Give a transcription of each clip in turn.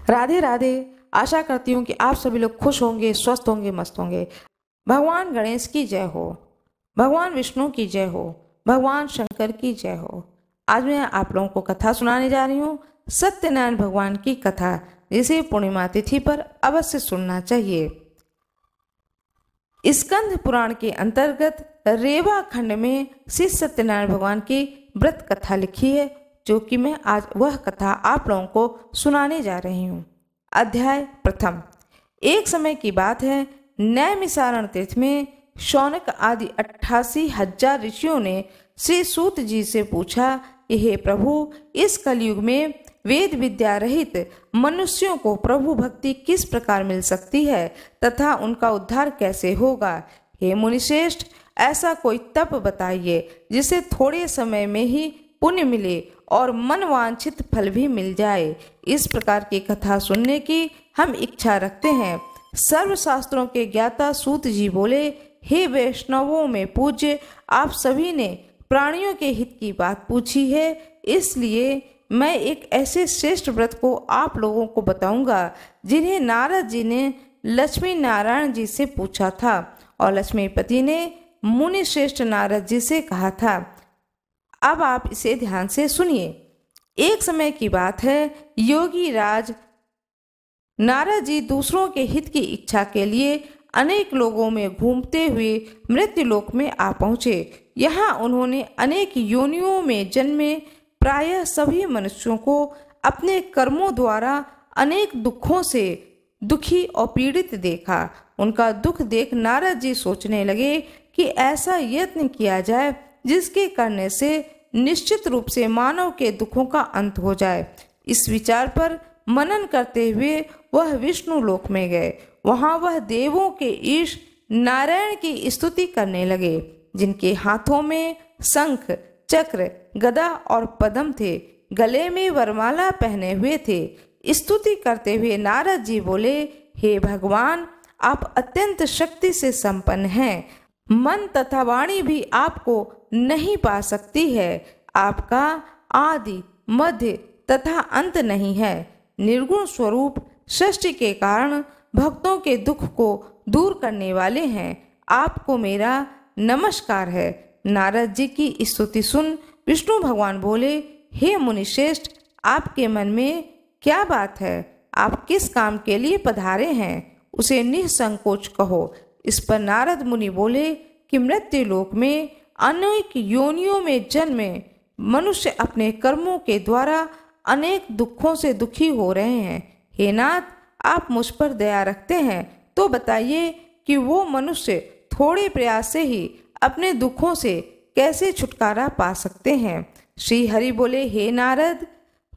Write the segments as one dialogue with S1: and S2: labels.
S1: राधे राधे। आशा करती हूँ कि आप सभी लोग खुश होंगे, स्वस्थ होंगे, मस्त होंगे। भगवान गणेश की जय हो, भगवान विष्णु की जय हो, भगवान शंकर की जय हो। आज मैं आप लोगों को कथा सुनाने जा रही हूँ, सत्यनारायण भगवान की कथा, जिसे पूर्णिमा तिथि पर अवश्य सुनना चाहिए। स्कंद पुराण के अंतर्गत रेवा खंड में श्री सत्यनारायण भगवान की व्रत कथा लिखी है, जो कि मैं आज वह कथा आप लोगों को सुनाने जा रही हूँ। अध्याय प्रथम। एक समय की बात है, नैमिसारण तीर्थ में शौनक आदि 88,000 ऋषियों ने श्री सूत जी से पूछा कि हे प्रभु, इस कलयुग में वेद विद्या रहित मनुष्यों को प्रभु भक्ति किस प्रकार मिल सकती है तथा उनका उद्धार कैसे होगा। हे मुनिश्रेष्ठ, ऐसा कोई तप बताइए जिसे थोड़े समय में ही पुण्य मिले और मनवांछित फल भी मिल जाए। इस प्रकार की कथा सुनने की हम इच्छा रखते हैं। सर्वशास्त्रों के ज्ञाता सूत जी बोले, हे वैष्णवों में पूज्य, आप सभी ने प्राणियों के हित की बात पूछी है, इसलिए मैं एक ऐसे श्रेष्ठ व्रत को आप लोगों को बताऊंगा जिन्हें नारद जी ने लक्ष्मी नारायण जी से पूछा था और लक्ष्मीपति ने मुनि श्रेष्ठ नारद जी से कहा था। अब आप इसे ध्यान से सुनिए। एक समय की बात है, योगी राज नारद जी दूसरों के हित की इच्छा के लिए अनेक लोगों में घूमते हुए मृत्युलोक में आ पहुँचे। यहाँ उन्होंने अनेक योनियों में जन्मे प्रायः सभी मनुष्यों को अपने कर्मों द्वारा अनेक दुखों से दुखी और पीड़ित देखा। उनका दुख देख नारद जी सोचने लगे कि ऐसा यत्न किया जाए जिसके करने से निश्चित रूप से मानव के दुखों का अंत हो जाए। इस विचार पर मनन करते हुए वह विष्णु लोक में गए। वहां वह देवों के ईश नारायण की स्तुति करने लगे, जिनके हाथों में शंख, चक्र, गदा और पद्म थे, गले में वरमाला पहने हुए थे। स्तुति करते हुए नारद जी बोले, हे भगवान, आप अत्यंत शक्ति से संपन्न हैं। मन तथा वाणी भी आपको नहीं पा सकती है। आपका आदि, मध्य तथा अंत नहीं है। निर्गुण स्वरूप सृष्टि के कारण भक्तों के दुख को दूर करने वाले हैं। आपको मेरा नमस्कार है। नारद जी की स्तुति सुन विष्णु भगवान बोले, हे मुनिश्रेष्ठ, आपके मन में क्या बात है? आप किस काम के लिए पधारे हैं, उसे निसंकोच कहो। इस पर नारद मुनि बोले कि मृत्यु लोक में अनेक योनियों में जन्मे मनुष्य अपने कर्मों के द्वारा अनेक दुखों से दुखी हो रहे हैं। हे नाथ, आप मुझ पर दया रखते हैं तो बताइए कि वो मनुष्य थोड़े प्रयास से ही अपने दुखों से कैसे छुटकारा पा सकते हैं। श्री हरि बोले, हे नारद,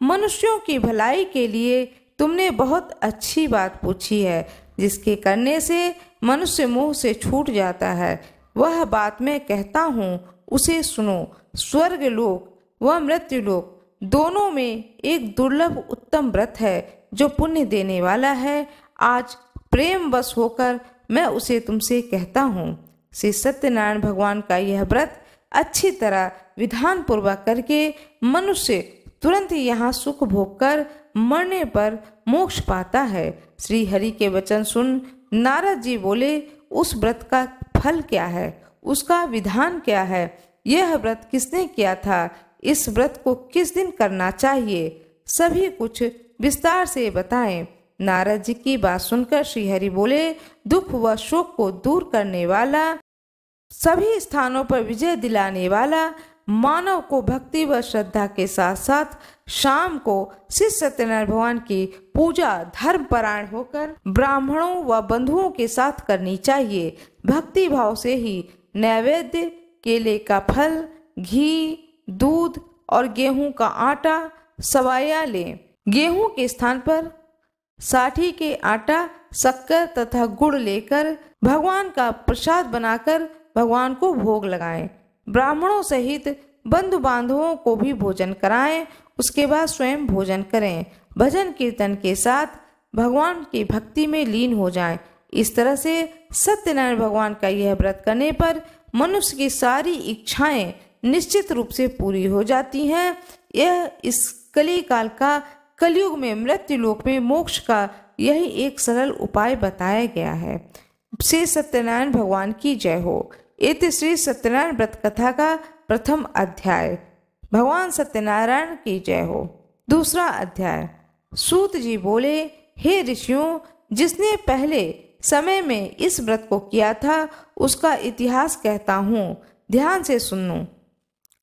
S1: मनुष्यों की भलाई के लिए तुमने बहुत अच्छी बात पूछी है, जिसके करने से मनुष्य मोह से छूट जाता है। वह बात मैं कहता हूँ, उसे सुनो। स्वर्ग लोक व मृत्यु लोक दोनों में एक दुर्लभ उत्तम व्रत है जो पुण्य देने वाला है। आज प्रेम बस होकर मैं उसे तुमसे कहता हूँ। श्री सत्यनारायण भगवान का यह व्रत अच्छी तरह विधान पूर्वक करके मनुष्य तुरंत यहाँ सुख भोग कर मरने पर मोक्ष पाता है। श्री हरि के वचन सुन नारद जी बोले, उस व्रत का फल क्या है, उसका विधान क्या है, यह व्रत किसने किया था, इस व्रत को किस दिन करना चाहिए, सभी कुछ विस्तार से बताएं। नारद जी की बात सुनकर श्री हरि बोले, दुख व शोक को दूर करने वाला, सभी स्थानों पर विजय दिलाने वाला, मानव को भक्ति व श्रद्धा के साथ साथ शाम को श्री सत्यनारायण भगवान की पूजा धर्म परायण होकर ब्राह्मणों व बंधुओं के साथ करनी चाहिए। भक्ति भाव से ही नैवेद्य, केले का फल, घी, दूध और गेहूं का आटा सवाया लें। गेहूं के स्थान पर साठी के आटा, शक्कर तथा गुड़ लेकर भगवान का प्रसाद बनाकर भगवान को भोग लगाएं। ब्राह्मणों सहित बंधु बांधवों को भी भोजन कराएं। उसके बाद स्वयं भोजन करें। भजन कीर्तन के साथ भगवान की भक्ति में लीन हो जाएं। इस तरह से सत्यनारायण भगवान का यह व्रत करने पर मनुष्य की सारी इच्छाएं निश्चित रूप से पूरी हो जाती हैं। यह इस कली काल का कलयुग में मृत्यु लोक में मोक्ष का यही एक सरल उपाय बताया गया है। श्री सत्यनारायण भगवान की जय हो। इति श्री सत्यनारायण व्रत कथा का प्रथम अध्याय। भगवान सत्यनारायण की जय हो। दूसरा अध्याय। सूत जी बोले, हे ऋषियों, जिसने पहले समय में इस व्रत को किया था उसका इतिहास कहता हूँ, ध्यान से सुनो।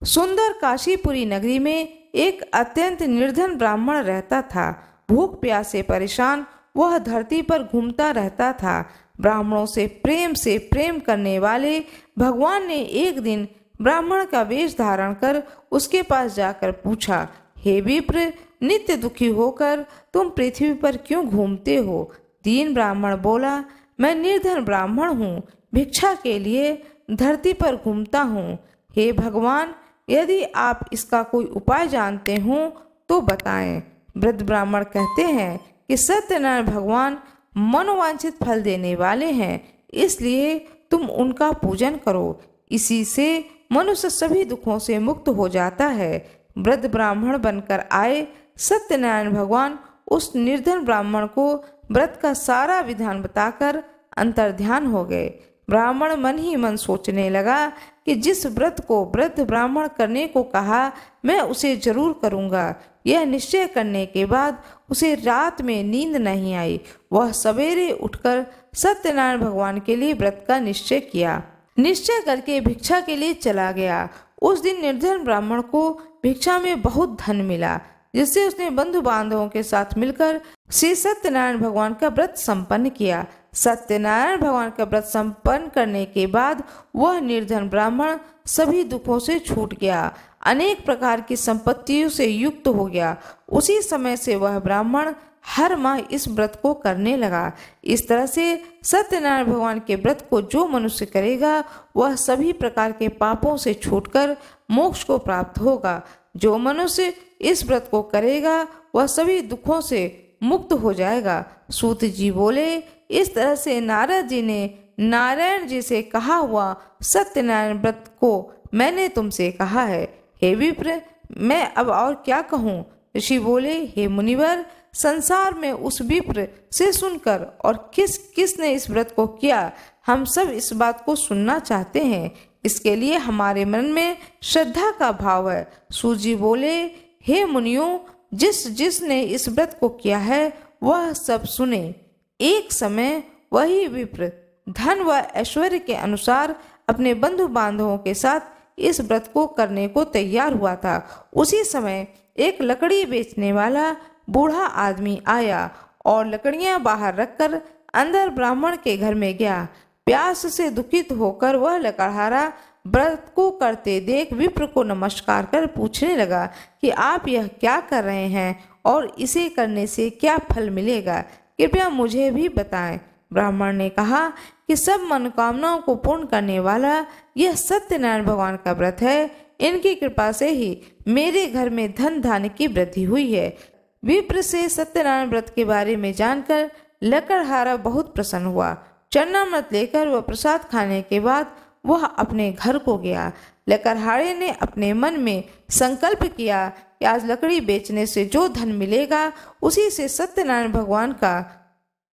S1: सुंदर काशीपुरी नगरी में एक अत्यंत निर्धन ब्राह्मण रहता था। भूख प्यास से परेशान वह धरती पर घूमता रहता था। ब्राह्मणों से प्रेम करने वाले भगवान ने एक दिन ब्राह्मण का वेश धारण कर उसके पास जाकर पूछा, हे विप्र, नित्य दुखी होकर तुम पृथ्वी पर क्यों घूमते हो? दीन ब्राह्मण बोला, मैं निर्धन ब्राह्मण हूँ, भिक्षा के लिए धरती पर घूमता हूँ। हे भगवान, यदि आप इसका कोई उपाय जानते हो तो बताएं। वृद्ध ब्राह्मण कहते हैं कि सत्यनारायण भगवान मनोवांछित फल देने वाले हैं, इसलिए तुम उनका पूजन करो। इसी से मनुष्य सभी दुखों से मुक्त हो जाता है। वृद्ध ब्राह्मण बनकर आए सत्यनारायण भगवान उस निर्धन ब्राह्मण को व्रत का सारा विधान बताकर अंतर्ध्यान हो गए। ब्राह्मण मन ही मन सोचने लगा कि जिस व्रत को वृद्ध ब्राह्मण करने को कहा मैं उसे जरूर करूंगा। यह निश्चय करने के बाद उसे रात में नींद नहीं आई। वह सवेरे उठकर सत्यनारायण भगवान के लिए व्रत का निश्चय किया। निश्चय करके भिक्षा के लिए चला गया। उस दिन निर्धन ब्राह्मण को भिक्षा में बहुत धन मिला, जिससे उसने बंधु बांधवों के साथ मिलकर श्री सत्यनारायण भगवान का व्रत संपन्न किया। सत्यनारायण भगवान का व्रत संपन्न करने के बाद वह निर्धन ब्राह्मण सभी दुखों से छूट गया, अनेक प्रकार की संपत्तियों से युक्त हो गया। उसी समय से वह ब्राह्मण हर माह इस व्रत को करने लगा। इस तरह से सत्यनारायण भगवान के व्रत को जो मनुष्य करेगा वह सभी प्रकार के पापों से छूटकर मोक्ष को प्राप्त होगा। जो मनुष्य इस व्रत को करेगा वह सभी दुखों से मुक्त हो जाएगा। सूत जी बोले, इस तरह से नारद जी ने नारायण जी से कहा हुआ सत्यनारायण व्रत को मैंने तुमसे कहा है। हे विप्र, मैं अब और क्या कहूँ? ऋषि बोले, हे मुनिवर, संसार में उस विप्र से सुनकर और किसने इस व्रत को किया, हम सब इस बात को सुनना चाहते हैं। इसके लिए हमारे मन में श्रद्धा का भाव है। सूत जी बोले, हे मुनियों, जिसने इस व्रत को किया है वह सब सुने। एक समय वही विप्र धन व ऐश्वर्य के अनुसार अपने बंधु बांधवों के साथ इस व्रत को करने को तैयार हुआ था। उसी समय एक लकड़ी बेचने वाला बूढ़ा आदमी आया और लकड़ियां बाहर रखकर अंदर ब्राह्मण के घर में गया। प्यास से दुखित होकर वह लकड़हारा व्रत को करते देख विप्र को नमस्कार कर पूछने लगा कि आप यह क्या कर रहे हैं और इसे करने से क्या फल मिलेगा, कृपया मुझे भी बताएं। ब्राह्मण ने कहा कि सब मनोकामनाओं को पूर्ण करने वाला यह सत्यनारायण भगवान का व्रत है। इनकी कृपा से ही मेरे घर में धन धान्य की वृद्धि हुई है। विप्र से सत्यनारायण व्रत के बारे में जानकर लकड़हारा बहुत प्रसन्न हुआ। चरणामृत लेकर वह प्रसाद खाने के बाद वह अपने घर को गया। लकड़हारे ने अपने मन में संकल्प किया कि आज लकड़ी बेचने से जो धन मिलेगा उसी से सत्यनारायण भगवान का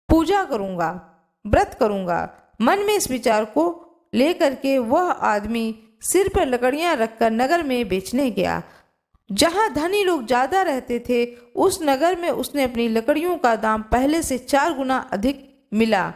S1: पूजा करूंगा, व्रत करूंगा। मन में इस विचार को लेकर के वह आदमी सिर पर लकड़ियां रखकर नगर में बेचने गया। जहां धनी लोग ज्यादा रहते थे उस नगर में उसने अपनी लकड़ियों का दाम पहले से 4 गुना अधिक मिला।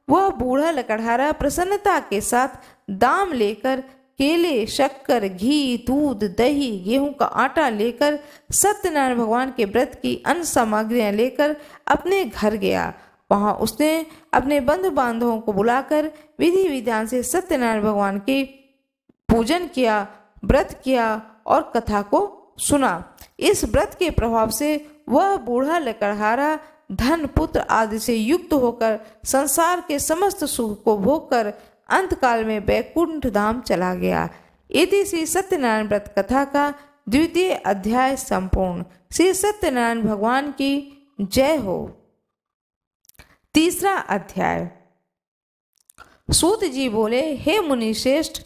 S1: वह बूढ़ा लकड़हारा प्रसन्नता के साथ दाम लेकर केले, शक्कर, घी, दूध, दही, गेहूं का आटा लेकर सत्यनारायण भगवान के व्रत की अन्य सामग्रियां लेकर अपने घर गया। वहां उसने अपने बंधु बांधवों को बुलाकर विधि विधान से सत्यनारायण भगवान के पूजन किया, व्रत किया और कथा को सुना। इस व्रत के प्रभाव से वह बूढ़ा लकड़हारा धन, पुत्र आदि से युक्त होकर संसार के समस्त सुख को भोगकर अंतकाल में बैकुंठ धाम चला गया। इति श्री सत्यनारायण व्रत कथा का द्वितीय अध्याय संपूर्ण। श्री सत्यनारायण भगवान की जय हो। तीसरा अध्याय। सूत जी बोले, हे मुनि श्रेष्ठ,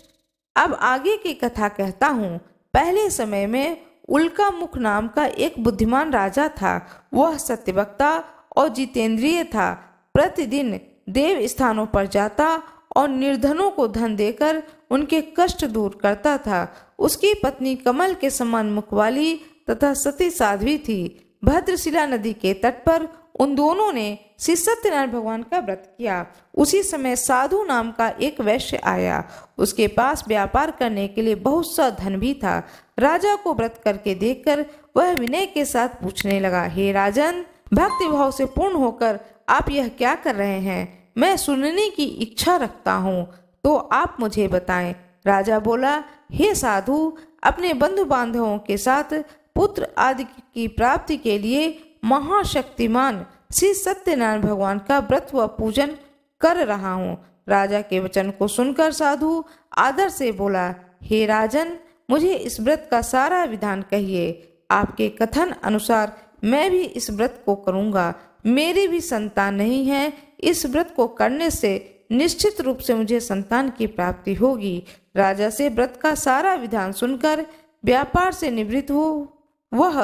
S1: अब आगे की कथा कहता हूँ। पहले समय में उल्का मुख नाम का एक बुद्धिमान राजा था। वह सत्यवक्ता और जितेंद्रिय था। प्रतिदिन देव स्थानों पर जाता और निर्धनों को धन देकर उनके कष्ट दूर करता था। उसकी पत्नी कमल के समान मुख वाली तथा सती साध्वी थी। भद्रशिला नदी के तट पर उन दोनों ने श्री सत्यनारायण भगवान का व्रत किया। उसी समय साधु नाम का एक वैश्य आया। उसके पास व्यापार करने के लिए बहुत सा धन भी था। राजा को व्रत करके देखकर वह विनय के साथ पूछने लगा, हे राजन, भक्ति भाव से पूर्ण होकर आप यह क्या कर रहे हैं? मैं सुनने की इच्छा रखता हूँ, तो आप मुझे बताएं। राजा बोला, हे साधु, अपने बंधु बांधवों के साथ पुत्र आदि की प्राप्ति के लिए महाशक्तिमान श्री सत्यनारायण भगवान का व्रत व पूजन कर रहा हूँ। राजा के वचन को सुनकर साधु आदर से बोला, हे राजन, मुझे इस व्रत का सारा विधान कहिए। आपके कथन अनुसार मैं भी इस व्रत को करूँगा। मेरी भी संतान नहीं है। इस व्रत को करने से निश्चित रूप से मुझे संतान की प्राप्ति होगी। राजा से व्रत का सारा विधान सुनकर व्यापार से निवृत्त हो वह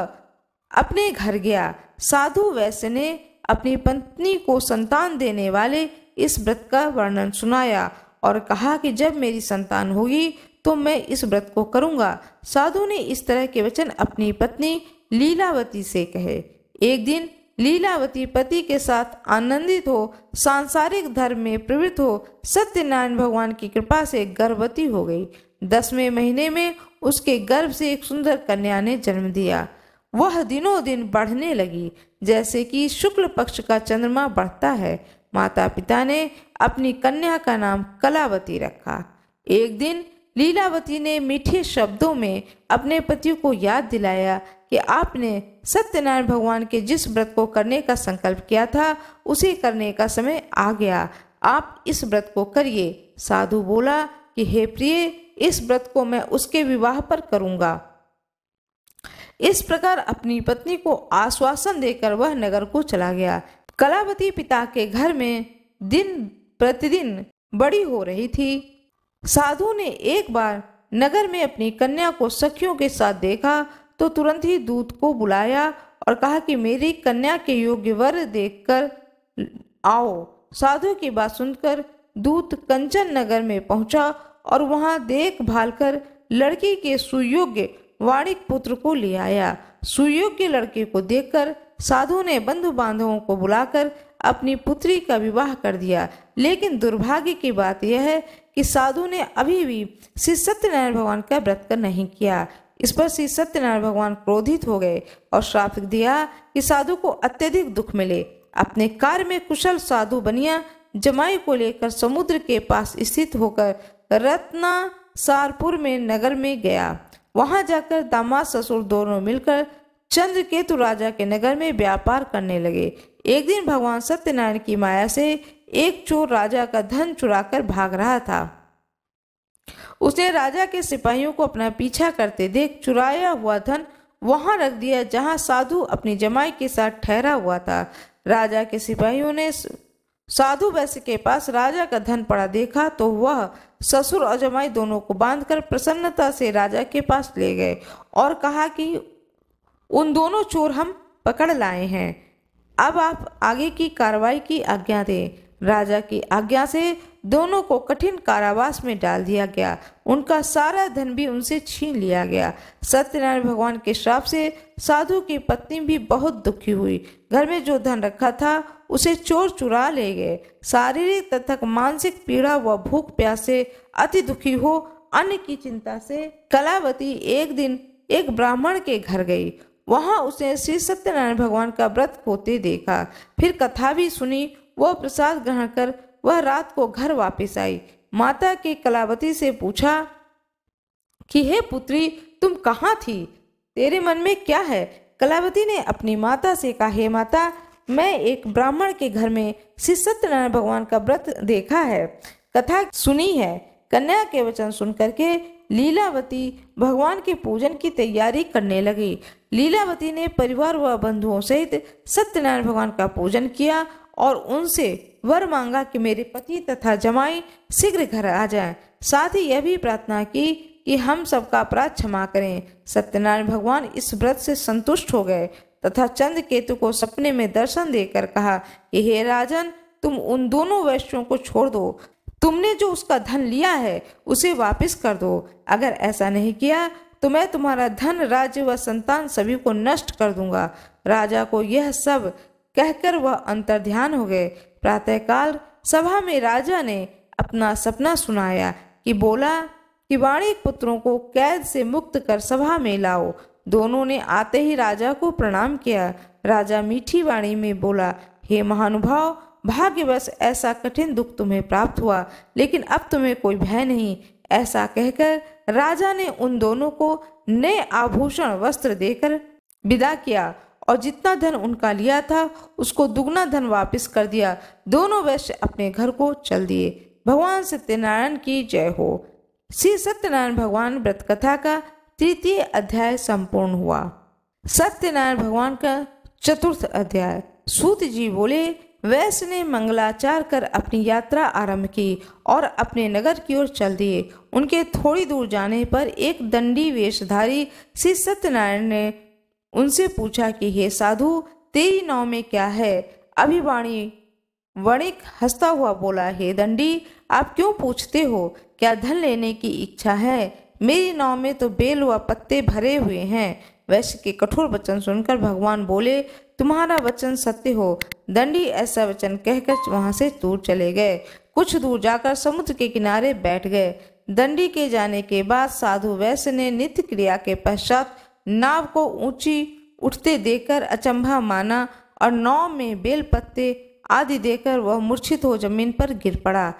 S1: अपने घर गया। साधु वैश्य ने अपनी पत्नी को संतान देने वाले इस व्रत का वर्णन सुनाया और कहा कि जब मेरी संतान होगी तो मैं इस व्रत को करूंगा। साधु ने इस तरह के वचन अपनी पत्नी लीलावती से कहे। एक दिन लीलावती पति के साथ आनंदित हो सांसारिक धर्म में प्रवृत्त हो सत्यनारायण भगवान की कृपा से गर्भवती हो गई। 10वें महीने में उसके गर्भ से एक सुंदर कन्या ने जन्म दिया। वह दिनों दिन बढ़ने लगी, जैसे कि शुक्ल पक्ष का चंद्रमा बढ़ता है। माता पिता ने अपनी कन्या का नाम कलावती रखा। एक दिन लीलावती ने मीठे शब्दों में अपने पति को याद दिलाया कि आपने सत्यनारायण भगवान के जिस व्रत को करने का संकल्प किया था उसे करने का समय आ गया। आप इस व्रत को करिए। साधु बोला कि हे प्रिय, इस व्रत को मैं उसके विवाह पर करूंगा। इस प्रकार अपनी पत्नी को आश्वासन देकर वह नगर को चला गया। कलावती पिता के घर में दिन प्रतिदिन बड़ी हो रही थी। साधु ने एक बार नगर में अपनी कन्या को सखियों के साथ देखा तो तुरंत ही दूत को बुलाया और कहा कि मेरी कन्या के योग्य वर देखकर आओ। साधु की बात सुनकर दूत कंचन नगर में पहुंचा और वहां देखभाल कर लड़की के सुयोग्य वाणिक पुत्र को ले आया। सुयोग्य लड़के को देखकर साधु ने बंधु बांधवों को बुलाकर अपनी पुत्री का विवाह कर दिया। लेकिन दुर्भाग्य की बात यह है कि साधु ने अभी भी श्री सत्यनारायण भगवान का व्रत नहीं किया। इस पर श्री सत्यनारायण भगवान क्रोधित हो गए और श्राप दिया कि साधु को अत्यधिक दुख मिले। अपने कार्य में कुशल साधु बनिया जमाई को लेकर समुद्र के पास स्थित होकर रत्नासारपुर में नगर में गया। वहां जाकर दामाद ससुर दोनों मिलकर चंद्रकेतु राजा के नगर में व्यापार करने लगे। एक दिन भगवान सत्यनारायण की माया से एक चोर राजा का धन चुराकर भाग रहा था। उसने राजा के सिपाहियों को अपना पीछा करते देख चुराया हुआ धन वहां रख दिया जहां साधु अपनी जमाई के साथ ठहरा हुआ था। राजा के सिपाहियों ने साधु वैश्य के पास राजा का धन पड़ा देखा तो वह ससुर और जमाई दोनों को बांधकर प्रसन्नता से राजा के पास ले गए और कहा कि उन दोनों चोर हम पकड़ लाए हैं। अब आप आगे की कार्रवाई की आज्ञा दें। राजा की आज्ञा से दोनों को कठिन कारावास में डाल दिया गया। उनका सारा धन भी उनसे छीन लिया गया। सत्यनारायण भगवान के श्राप से साधु की पत्नी भी बहुत दुखी हुई। घर में जो धन रखा था उसे चोर चुरा ले गए। शारीरिक तथा मानसिक पीड़ा व भूख प्यास से अति दुखी हो अन्न की चिंता से कलावती एक दिन एक ब्राह्मण के घर गई। वहां उसने श्री सत्यनारायण भगवान का व्रत होते देखा। फिर कथा भी सुनी। वह प्रसाद ग्रहण कर वह रात को घर वापस आई। माता के कलावती से पूछा कि हे पुत्री, तुम कहाँ थी? तेरे मन में क्या है? कलावती ने अपनी माता से कहा, हे माता, मैं एक ब्राह्मण के घर में श्री सत्यनारायण भगवान का व्रत देखा है, कथा सुनी है। कन्या के वचन सुन करके लीलावती भगवान के पूजन की तैयारी करने लगी। लीलावती ने परिवार व बंधुओं सहित सत्यनारायण भगवान का पूजन किया और उनसे वर मांगा कि मेरे पति तथा जमाई शीघ्र घर आ जाएं। साथ ही यह भी प्रार्थना की कि हम सबका अपराध क्षमा करें। सत्यनारायण भगवान इस व्रत से संतुष्ट हो गए तथा चंद्रकेतु को सपने में दर्शन देकर कहा कि हे राजन, तुम उन दोनों वैश्यों को छोड़ दो। तुमने जो उसका धन लिया है उसे वापस कर दो। अगर ऐसा नहीं किया तो मैं तुम्हारा धन, राज्य व संतान सभी को नष्ट कर दूंगा। राजा को यह सब कहकर वह अंतर्ध्यान हो गए। प्रातःकाल सभा में राजा ने अपना सपना सुनाया कि बोला कि वाणिक पुत्रों को कैद से मुक्त कर सभा में लाओ। दोनों ने आते ही राजा को प्रणाम किया। राजा मीठी वाणी में बोला, हे महानुभाव, भाग्यवश ऐसा कठिन दुख तुम्हें प्राप्त हुआ, लेकिन अब तुम्हें कोई भय नहीं। ऐसा कहकर राजा ने उन दोनों को नए आभूषण वस्त्र देकर विदा किया और जितना धन उनका लिया था उसको दुगना धन वापस कर दिया। दोनों वैश्य अपने घर को चल दिए। भगवान सत्यनारायण की जय हो। श्री सत्यनारायण भगवान व्रत कथा का 3य अध्याय संपूर्ण हुआ। सत्यनारायण भगवान का 4th अध्याय। सूत जी बोले, वैश्य ने मंगलाचार कर अपनी यात्रा आरंभ की और अपने नगर की ओर चल दिए। उनके थोड़ी दूर जाने पर एक दंडी वेशधारी श्री सत्यनारायण ने उनसे पूछा कि हे साधु, तेरी नाव में क्या है? अभिवाणी वणिक हंसता हुआ बोला, हे दंडी, आप क्यों पूछते हो? क्या धन लेने की इच्छा है? मेरी नाव में तो बेल व पत्ते भरे हुए हैं। वैश्य के कठोर वचन सुनकर भगवान बोले, तुम्हारा वचन सत्य हो। दंडी ऐसा वचन कहकर वहां से दूर चले गए। कुछ दूर जाकर समुद्र के किनारे बैठ गए। दंडी के जाने के बाद साधु वैश्य ने नित्य क्रिया के पश्चात नाव को ऊंची उठते देखकर अचंभा माना और नाव में बेल पत्ते आदि देकर वह मूर्छित हो जमीन पर गिर पड़ा।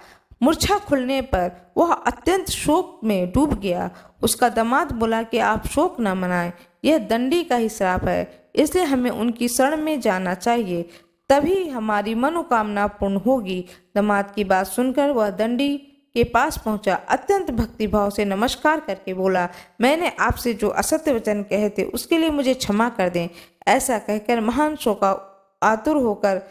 S1: मूर्छा खुलने पर वह अत्यंत शोक में डूब गया। उसका दामाद बोला कि आप शोक न मनाएं, यह दंडी का ही श्राप है, इसलिए हमें उनकी शरण में जाना चाहिए, तभी हमारी मनोकामना पूर्ण होगी। दामाद की बात सुनकर वह दंडी के पास पहुंचा। अत्यंत भक्तिभाव से नमस्कार करके बोला, मैंने आपसे जो असत्य वचन कहे थे उसके लिए मुझे क्षमा कर दें। ऐसा कहकर महान शोका आतुर होकर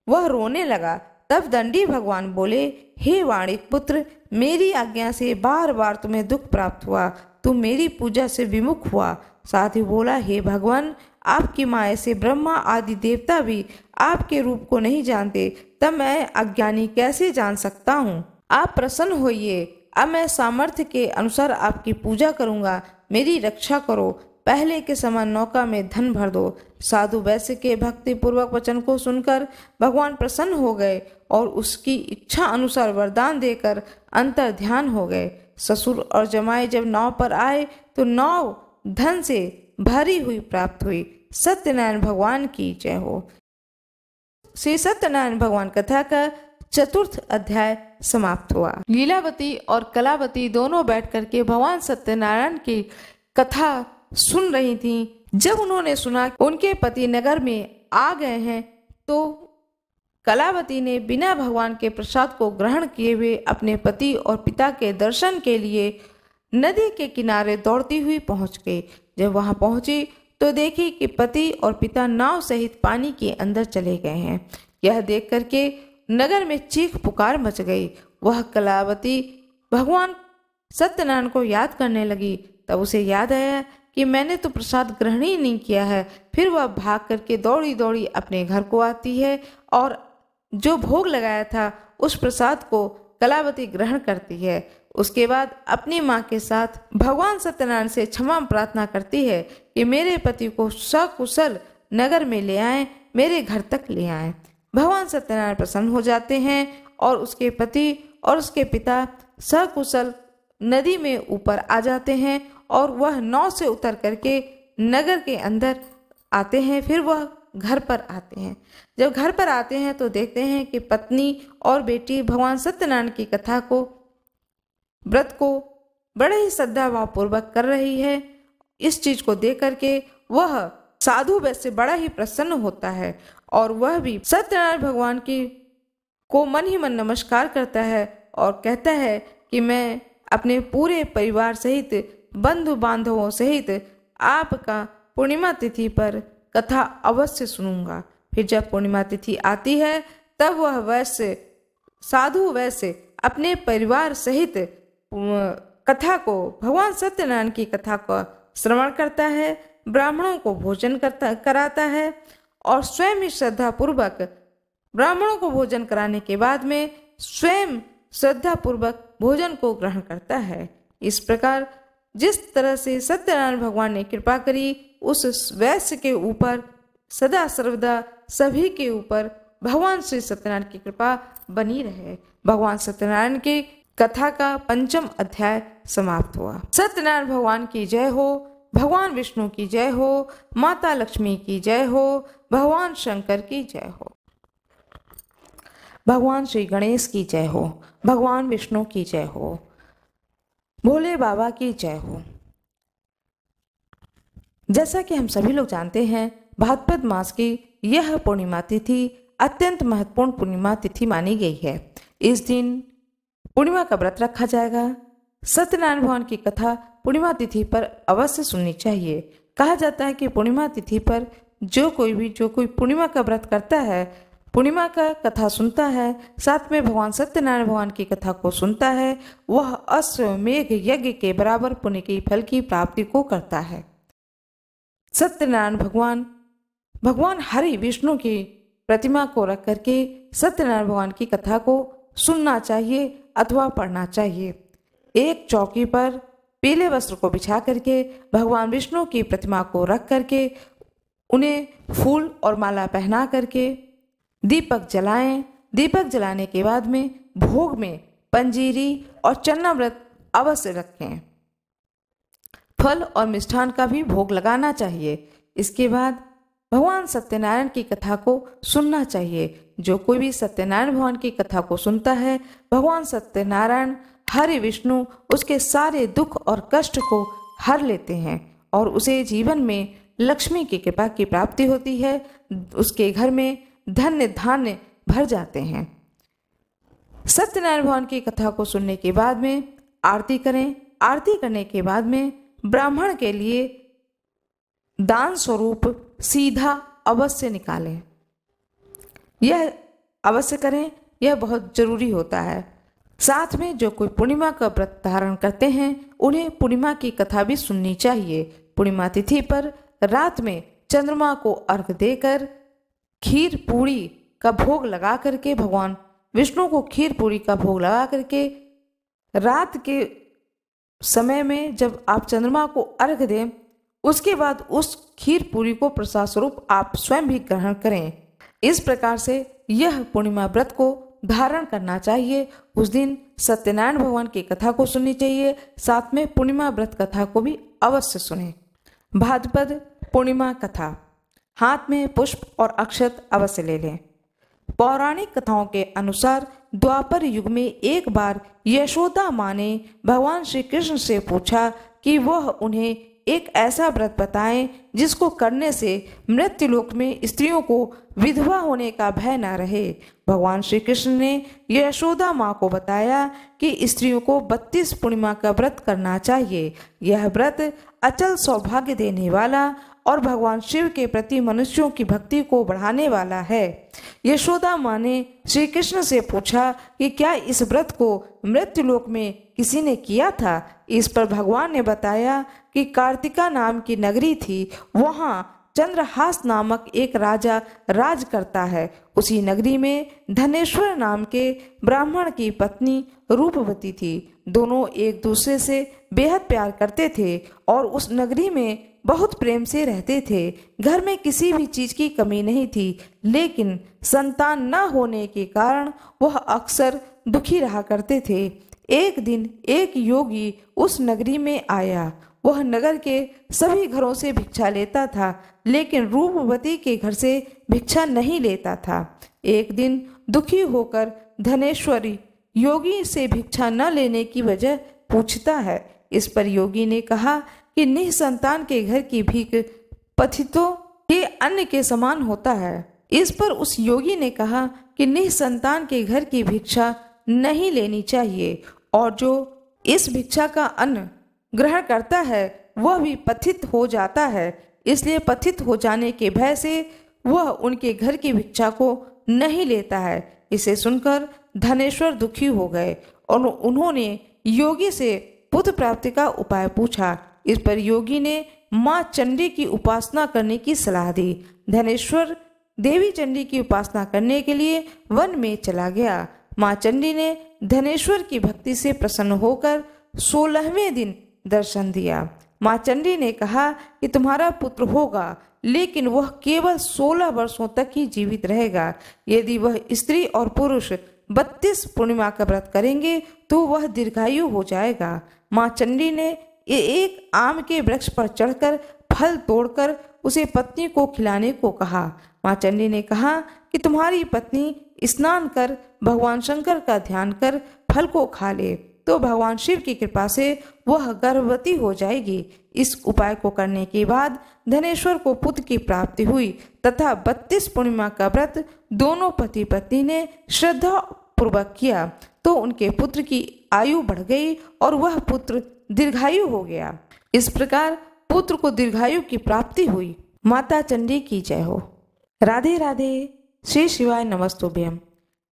S1: वह रोने लगा। तब दंडी भगवान बोले, हे वाणिक पुत्र, मेरी आज्ञा से बार बार तुम्हें दुख प्राप्त हुआ, तुम मेरी पूजा से विमुख हुआ। साधु बोला, हे भगवान, आपकी माया से ब्रह्मा आदि देवता भी आपके रूप को नहीं जानते, तब मैं अज्ञानी कैसे जान सकता हूँ? आप प्रसन्न होइए, अब मैं सामर्थ्य के अनुसार आपकी पूजा करूँगा, मेरी रक्षा करो। पहले के समान नौका में धन भर दो। साधु वैश्य के भक्ति पूर्वक वचन को सुनकर भगवान प्रसन्न हो गए और उसकी इच्छा अनुसार वरदान देकर अंतर ध्यान हो गए। ससुर और जमाई जब नाव पर आए तो नाव धन से भरी हुई प्राप्त हुई। सत्यनारायण भगवान की जय हो। श्री सत्यनारायण भगवान कथा का 4th अध्याय समाप्त हुआ। लीलावती और कलावती दोनों बैठ करके भगवान सत्यनारायण की कथा सुन रही थीं। जब उन्होंने सुना कि उनके पति नगर में आ गए हैं तो कलावती ने बिना भगवान के प्रसाद को ग्रहण किए हुए अपने पति और पिता के दर्शन के लिए नदी के किनारे दौड़ती हुई पहुंच गई। जब वहां पहुंची तो देखी कि पति और पिता नाव सहित पानी के अंदर चले गए हैं। यह देख करके नगर में चीख पुकार मच गई। वह कलावती भगवान सत्यनारायण को याद करने लगी। तब उसे याद आया कि मैंने तो प्रसाद ग्रहण ही नहीं किया है। फिर वह भाग करके दौड़ी दौड़ी अपने घर को आती है और जो भोग लगाया था उस प्रसाद को कलावती ग्रहण करती है। उसके बाद अपनी माँ के साथ भगवान सत्यनारायण से क्षमा प्रार्थना करती है कि मेरे पति को सकुशल नगर में ले आए, मेरे घर तक ले आए। भगवान सत्यनारायण प्रसन्न हो जाते हैं और उसके पति और उसके पिता सकुशल नदी में ऊपर आ जाते हैं और वह नाव से उतर करके नगर के अंदर आते हैं। फिर वह घर पर आते हैं। जब घर पर आते हैं तो देखते हैं कि पत्नी और बेटी भगवान सत्यनारायण की कथा को, व्रत को बड़े ही श्रद्धाभाव पूर्वक कर रही है। इस चीज को देख करके वह साधु वैसे बड़ा ही प्रसन्न होता है और वह भी सत्यनारायण भगवान की को मन ही मन नमस्कार करता है और कहता है कि मैं अपने पूरे परिवार सहित, बंधु बांधवों सहित आपका पूर्णिमा तिथि पर कथा अवश्य सुनूंगा। फिर जब पूर्णिमा तिथि आती है तब वह वैश्य, साधु वैश्य अपने परिवार सहित कथा को, भगवान सत्यनारायण की कथा को श्रवण करता है, ब्राह्मणों को भोजन कराता है और स्वयं ही श्रद्धा पूर्वक ब्राह्मणों को भोजन कराने के बाद में स्वयं श्रद्धा पूर्वक भोजन को ग्रहण करता है। इस प्रकार जिस तरह से सत्यनारायण भगवान ने कृपा करी, उस वैश्य के ऊपर सदा सर्वदा सभी के ऊपर भगवान श्री सत्यनारायण की कृपा बनी रहे। भगवान सत्यनारायण की कथा का 5वां अध्याय समाप्त हुआ। सत्यनारायण भगवान की जय हो, भगवान विष्णु की जय हो, माता लक्ष्मी की जय हो, भगवान शंकर की जय हो, भगवान श्री गणेश की जय हो, भगवान विष्णु की जय हो, भोले बाबा की जय हो। जैसा कि हम सभी लोग जानते हैं, भाद्रपद मास की यह पूर्णिमा तिथि अत्यंत महत्वपूर्ण पूर्णिमा तिथि मानी गई है। इस दिन पूर्णिमा का व्रत रखा जाएगा। सत्यनारायण भगवान की कथा पूर्णिमा तिथि पर अवश्य सुननी चाहिए। कहा जाता है कि पूर्णिमा तिथि पर जो कोई पूर्णिमा का व्रत करता है, पूर्णिमा का कथा सुनता है, साथ में भगवान सत्यनारायण भगवान की कथा को सुनता है, वह अश्वमेघ यज्ञ के बराबर पुण्य की फल की प्राप्ति को करता है। सत्यनारायण भगवान हरि विष्णु की प्रतिमा को रख करके सत्यनारायण भगवान की कथा को सुनना चाहिए अथवा पढ़ना चाहिए। एक चौकी पर पीले वस्त्र को बिछा करके भगवान विष्णु की प्रतिमा को रख करके उन्हें फूल और माला पहना करके दीपक जलाएं। दीपक जलाने के बाद में भोग में पंजीरी और चन्नामृत अवश्य रखें। फल और मिष्ठान का भी भोग लगाना चाहिए। इसके बाद भगवान सत्यनारायण की कथा को सुनना चाहिए। जो कोई भी सत्यनारायण भगवान की कथा को सुनता है, भगवान सत्यनारायण हरि विष्णु उसके सारे दुख और कष्ट को हर लेते हैं और उसे जीवन में लक्ष्मी की कृपा की प्राप्ति होती है। उसके घर में धन्य धान्य भर जाते हैं। सत्यनारायण भगवान की कथा को सुनने के बाद में आरती करें। आरती करने के बाद में ब्राह्मण के लिए दान स्वरूप सीधा अवश्य निकालें। यह अवश्य करें, यह बहुत जरूरी होता है। साथ में जो कोई पूर्णिमा का व्रत धारण करते हैं, उन्हें पूर्णिमा की कथा भी सुननी चाहिए। पूर्णिमा तिथि पर रात में चंद्रमा को अर्घ देकर खीर पूरी का भोग लगा करके, भगवान विष्णु को खीर पूरी का भोग लगा करके रात के समय में जब आप चंद्रमा को अर्घ दें, उसके बाद उस खीर पूरी को प्रसाद स्वरूप आप स्वयं भी ग्रहण करें। इस प्रकार से यह पूर्णिमा व्रत को धारण करना चाहिए। उस दिन सत्यनारायण भगवान की कथा को सुननी चाहिए, साथ में पूर्णिमा व्रत कथा को भी अवश्य सुनें। भाद्रपद पूर्णिमा कथा। हाथ में पुष्प और अक्षत अवश्य ले लें। पौराणिक कथाओं के अनुसार द्वापर युग में एक बार यशोदा माँ ने भगवान श्री कृष्ण से पूछा कि वह उन्हें एक ऐसा व्रत बताएं जिसको करने से मृत्युलोक में स्त्रियों को विधवा होने का भय न रहे। भगवान श्री कृष्ण ने यशोदा माँ को बताया कि स्त्रियों को 32 पूर्णिमा का व्रत करना चाहिए। यह व्रत अचल सौभाग्य देने वाला और भगवान शिव के प्रति मनुष्यों की भक्ति को बढ़ाने वाला है। यशोदा माँ ने श्री कृष्ण से पूछा कि क्या इस व्रत को मृत्युलोक में किसी ने किया था। इस पर भगवान ने बताया कि कार्तिका नाम की नगरी थी, वहाँ चंद्रहास नामक एक राजा राज करता है। उसी नगरी में धनेश्वर नाम के ब्राह्मण की पत्नी रूपवती थी। दोनों एक दूसरे से बेहद प्यार करते थे और उस नगरी में बहुत प्रेम से रहते थे। घर में किसी भी चीज की कमी नहीं थी, लेकिन संतान न होने के कारण वह अक्सर दुखी रहा करते थे। एक दिन एक योगी उस नगरी में आया। वह नगर के सभी घरों से भिक्षा लेता था, लेकिन रूपवती के घर से भिक्षा नहीं लेता था। एक दिन दुखी होकर धनेश्वरी योगी से भिक्षा न लेने की वजह पूछता है। इस पर योगी ने कहा कि निसंतान के घर की भीख पतितों के अन्न के समान होता है। इस पर उस योगी ने कहा कि निसंतान के घर की भिक्षा नहीं लेनी चाहिए और जो इस भिक्षा का अन्न ग्रहण करता है वह भी पतित हो जाता है। इसलिए पतित हो जाने के भय से वह उनके घर की भिक्षा को नहीं लेता है। इसे सुनकर धनेश्वर दुखी हो गए और उन्होंने योगी से पुत्र प्राप्ति का उपाय पूछा। इस पर योगी ने माँ चंडी की उपासना करने की सलाह दी। धनेश्वर देवी चंडी की उपासना करने के लिए वन में चला गया। माँ चंडी ने धनेश्वर की भक्ति से प्रसन्न होकर 16वें दिन दर्शन दिया। माँ चंडी ने कहा कि तुम्हारा पुत्र होगा, लेकिन वह केवल 16 वर्षों तक ही जीवित रहेगा। यदि वह स्त्री और पुरुष 32 पूर्णिमा का व्रत करेंगे तो वह दीर्घायु हो जाएगा। माँ चंडी ने एक आम के वृक्ष पर चढ़कर फल तोड़कर उसे पत्नी को खिलाने को कहा। माँ चंडी ने कहा कि तुम्हारी पत्नी स्नान कर भगवान शंकर का ध्यान कर फल को खा ले तो भगवान शिव की कृपा से वह गर्भवती हो जाएगी। इस उपाय को करने के बाद धनेश्वर को पुत्र की प्राप्ति हुई तथा 32 पूर्णिमा का व्रत दोनों पति पत्नी ने श्रद्धा पूर्वक किया तो उनके पुत्र की आयु बढ़ गई और वह पुत्र दीर्घायु हो गया। इस प्रकार पुत्र को दीर्घायु की प्राप्ति हुई। माता चंडी की जय हो। राधे राधे। श्री शिवाय नमस्तुभ्यम।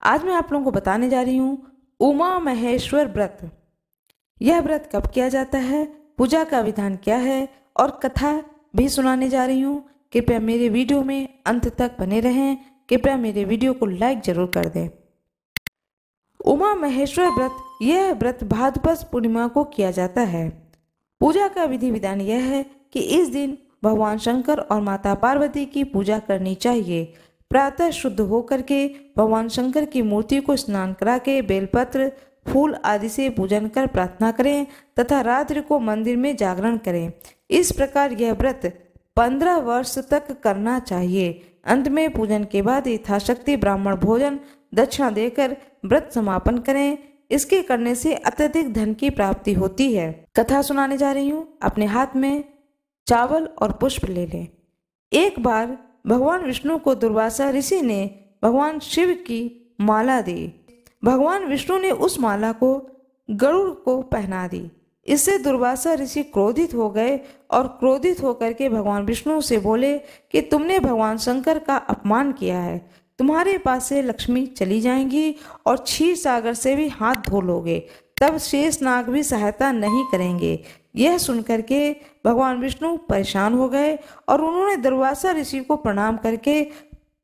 S1: आज मैं आप लोगों को बताने जा रही हूँ उमा महेश्वर व्रत। यह व्रत कब किया जाता है, पूजा का विधान क्या है और कथा भी सुनाने जा रही हूँ। कृपया मेरे वीडियो में अंत तक बने रहें। कृपया मेरे वीडियो को लाइक जरूर कर दें। उमा महेश्वर व्रत, यह व्रत भाद्रपद पूर्णिमा को किया जाता है। पूजा का विधि विधान यह है कि इस दिन भगवान शंकर और माता पार्वती की पूजा करनी चाहिए। प्रातः शुद्ध होकर के भगवान शंकर की मूर्ति को स्नान करा के बेलपत्र फूल आदि से पूजन कर प्रार्थना करें तथा रात्रि को मंदिर में जागरण करें। इस प्रकार यह व्रत 15 वर्ष तक करना चाहिए। अंत में पूजन के बाद यथाशक्ति ब्राह्मण भोजन दक्षिणा देकर व्रत समापन करें। इसके करने से अत्यधिक धन की प्राप्ति होती है। कथा सुनाने जा रही हूँ। अपने हाथ में चावल और पुष्प ले लें। एक बार भगवान विष्णु को दुर्वासा ऋषि ने भगवान शिव की माला दी। भगवान विष्णु ने उस माला को गरुड़ को पहना दी। इससे दुर्वासा ऋषि क्रोधित हो गए और क्रोधित होकर के भगवान विष्णु से बोले कि तुमने भगवान शंकर का अपमान किया है। तुम्हारे पास से लक्ष्मी चली जाएंगी और क्षीर सागर से भी हाथ धो लोगे। तब शेष नाग भी सहायता नहीं करेंगे। यह सुनकर के भगवान विष्णु परेशान हो गए और उन्होंने दुर्वासा ऋषि को प्रणाम करके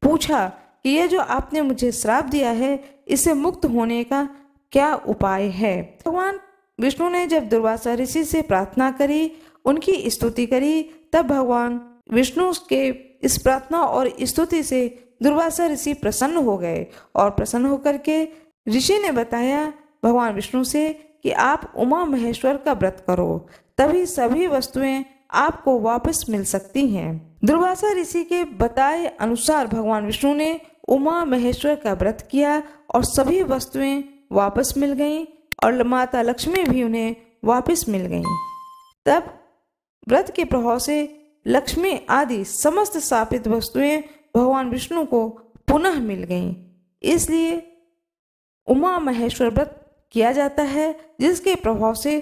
S1: पूछा कि यह जो आपने मुझे श्राप दिया है, इससे मुक्त होने का क्या उपाय है। भगवान विष्णु ने जब दुर्वासा ऋषि से प्रार्थना करी, उनकी स्तुति करी, तब भगवान विष्णु के इस प्रार्थना और स्तुति से दुर्वासा ऋषि प्रसन्न हो गए और प्रसन्न होकर के ऋषि ने बताया भगवान विष्णु से कि आप उमा महेश्वर का व्रत करो, तभी सभी वस्तुएं आपको वापस मिल सकती हैं। दुर्वासा ऋषि के बताए अनुसार भगवान विष्णु ने उमा महेश्वर का व्रत किया और सभी वस्तुएं वापस मिल गईं और माता लक्ष्मी भी उन्हें वापस मिल गईं। तब व्रत के प्रभाव से लक्ष्मी आदि समस्त स्थापित वस्तुएं भगवान विष्णु को पुनः मिल गईं। इसलिए उमा महेश्वर व्रत किया जाता है, जिसके प्रभाव से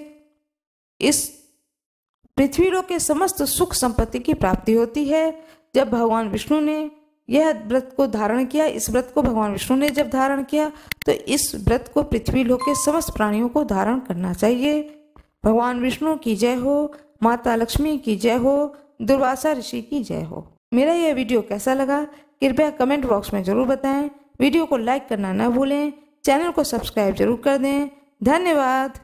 S1: इस पृथ्वी लोक के समस्त सुख संपत्ति की प्राप्ति होती है। जब भगवान विष्णु ने यह व्रत को धारण किया, इस व्रत को भगवान विष्णु ने जब धारण किया तो इस व्रत को पृथ्वी लोक के समस्त प्राणियों को धारण करना चाहिए। भगवान विष्णु की जय हो, माता लक्ष्मी की जय हो, दुर्वासा ऋषि की जय हो। मेरा यह वीडियो कैसा लगा कृपया कमेंट बॉक्स में जरूर बताएं। वीडियो को लाइक करना न भूलें। चैनल को सब्सक्राइब जरूर कर दें। धन्यवाद।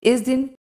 S1: इस दिन